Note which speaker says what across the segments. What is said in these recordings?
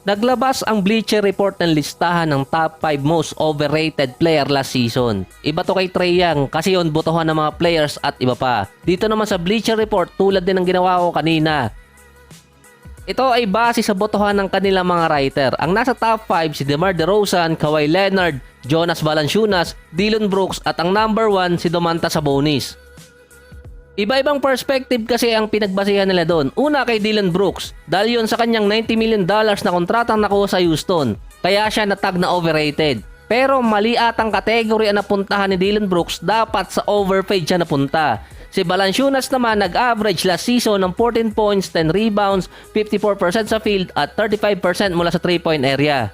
Speaker 1: Naglabas ang Bleacher Report ng listahan ng top 5 most overrated player last season. Iba to kay Trae Young kasi yun botohan ng mga players at iba pa. Dito naman sa Bleacher Report tulad din ng ginawa ko kanina. Ito ay base sa botohan ng kanilang mga writer. Ang nasa top 5 si DeMar DeRozan, Kawhi Leonard, Jonas Valanciunas, Dillon Brooks at ang number 1 si Domantas Sabonis. Iba-ibang perspective kasi ang pinagbasihan nila doon. Una kay Dillon Brooks dahil yun sa kanyang $90 million na kontratang nakuha sa Houston. Kaya siya natag na overrated. Pero mali atang category ang napuntahan ni Dillon Brooks, dapat sa overpaid siya napunta. Si Valanciunas naman nag-average last season ng 14 points, 10 rebounds, 54% sa field at 35% mula sa 3-point area.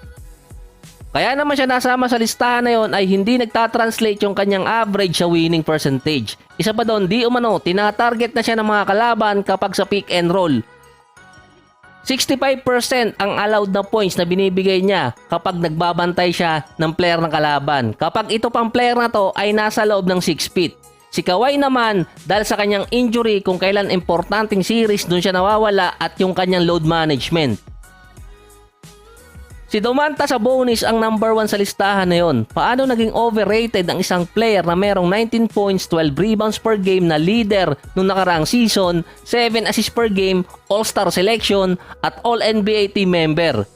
Speaker 1: Kaya naman siya nasama sa listahan na yon ay hindi nagtatranslate yung kanyang average sa winning percentage. Isa pa doon, di umano, tinatarget na siya ng mga kalaban kapag sa pick and roll. 65% ang allowed na points na binibigay niya kapag nagbabantay siya ng player ng kalaban. Kapag ito pang player na to ay nasa loob ng 6 feet. Si Kawhi naman, dahil sa kanyang injury kung kailan importanteng series doon siya nawawala at yung kanyang load management. Si Domantas Sabonis ang number 1 sa listahan na yon. Paano naging overrated ang isang player na merong 19 points, 12 rebounds per game na leader nung nakaraang season, 7 assists per game, All-Star selection at All-NBA team member?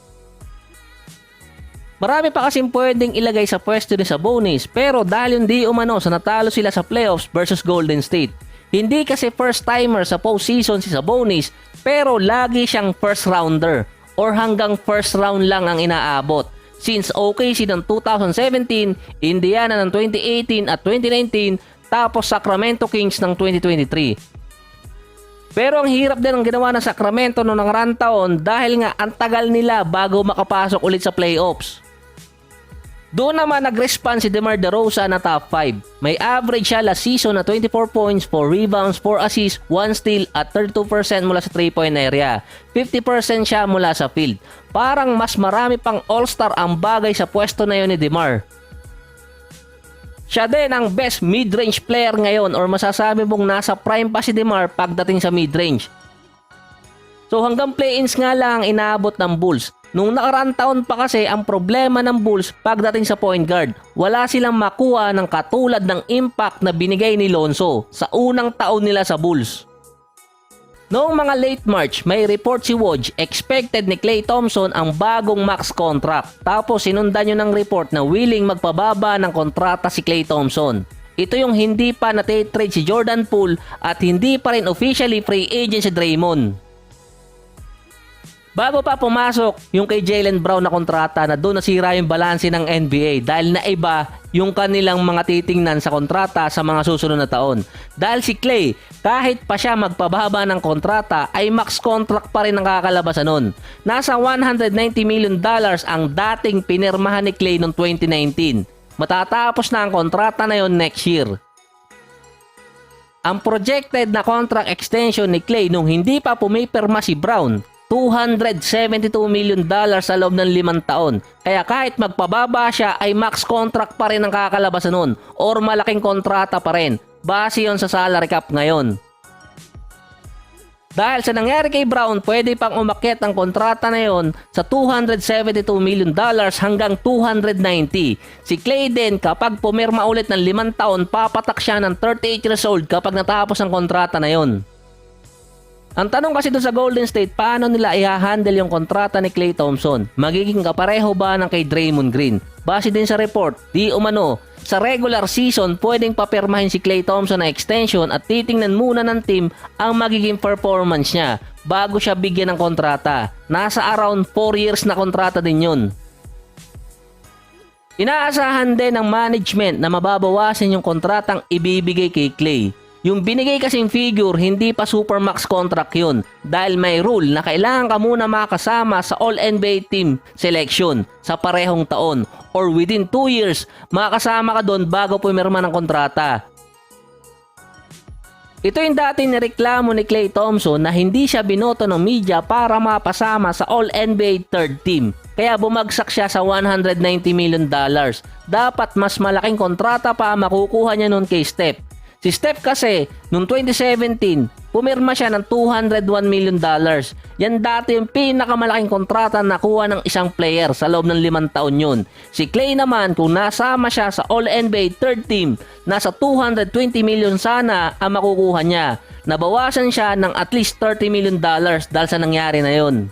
Speaker 1: Marami pa kasing pwedeng ilagay sa pwesto ni Sabonis pero dahil hindi umano sa natalo sila sa playoffs versus Golden State. Hindi kasi first timer sa postseason si Sabonis pero lagi siyang first rounder or hanggang first round lang ang inaabot. Since OKC ng 2017, Indiana ng 2018 at 2019, tapos Sacramento Kings ng 2023. Pero ang hirap din ang ginawa ng Sacramento noong nakaraang taon dahil nga ang tagal nila bago makapasok ulit sa playoffs. Doon naman nag-respond si DeMar DeRozan na top 5. May average siya last season na 24 points, 4 rebounds, 4 assists, 1 steal at 32% mula sa 3-point area. 50% siya mula sa field. Parang mas marami pang all-star ang bagay sa pwesto na yun ni DeMar. Siya din ang best mid-range player ngayon or masasabi mong nasa prime pa si DeMar pagdating sa mid-range. So hanggang play-ins nga lang ang inaabot ng Bulls. Nung nakaraang taon pa kasi ang problema ng Bulls pagdating sa point guard. Wala silang makuha ng katulad ng impact na binigay ni Lonzo sa unang taon nila sa Bulls. Noong mga late March, may report si Woj, expected ni Klay Thompson ang bagong max contract. Tapos sinundan nyo ng report na willing magpababa ng kontrata si Klay Thompson. Ito yung hindi pa na-trade si Jordan Poole at hindi pa rin officially free agent si Draymond. Bago pa pumasok yung kay Jaylen Brown na kontrata na doon nasira yung balanse ng NBA dahil naiba yung kanilang mga titingnan sa kontrata sa mga susunod na taon. Dahil si Klay, kahit pa siya magpababa ng kontrata ay max contract pa rin ang kakalabasan nun. Nasa $190 million ang dating pinirmahan ni Klay noong 2019. Matatapos na ang kontrata na yon next year. Ang projected na contract extension ni Klay nung hindi pa pumipirma si Brown, $272 million sa loob ng 5 taon. Kaya kahit magpababa siya ay max contract pa rin ang kakalabasan nun or malaking kontrata pa rin. Base yon sa salary cap ngayon. Dahil sa nangyari kay Brown, pwede pang umakyat ang kontrata na yon sa $272 million hanggang $290. Si Klay din kapag pumirma ulit ng 5 taon, papatak siya ng 38 years old kapag natapos ang kontrata na yon. Ang tanong kasi doon sa Golden State, paano nila i-handle yung kontrata ni Klay Thompson? Magiging kapareho ba ng kay Draymond Green? Base din sa report, di umano, sa regular season pwedeng papirmahin si Klay Thompson na extension at titingnan muna ng team ang magiging performance niya bago siya bigyan ng kontrata. Nasa around 4 years na kontrata din yun. Inaasahan din ng management na mababawasan yung kontratang ibibigay kay Klay. Yung binigay kasing figure, hindi pa supermax contract yun dahil may rule na kailangan ka muna makasama sa All-NBA team selection sa parehong taon or within 2 years makasama ka doon bago pumirma ng kontrata. Ito yung dati nireklamo ni Klay Thompson na hindi siya binoto ng media para mapasama sa All-NBA third team. Kaya bumagsak siya sa $190 million. Dapat mas malaking kontrata pa makukuha niya noon kay Steph. Si Steph kasi, noong 2017, pumirma siya ng $201 million. Yan dati yung pinakamalaking kontrata na nakuha ng isang player sa loob ng 5 taon yun. Si Klay naman, kung nasama siya sa All-NBA third team, nasa $220 million sana ang makukuha niya. Nabawasan siya ng at least $30 million dahil sa nangyari na yun.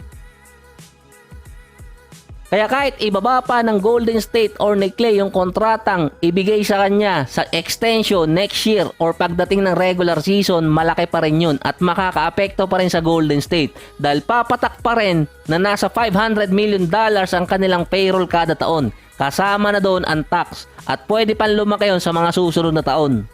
Speaker 1: Kaya kahit ibaba pa ng Golden State or ni Klay yung kontratang ibigay sa kanya sa extension next year or pagdating ng regular season, malaki pa rin yun at makakaapekto pa rin sa Golden State dahil papatak pa rin na nasa $500 million ang kanilang payroll kada taon. Kasama na doon ang tax at pwede pang lumaki yun sa mga susunod na taon.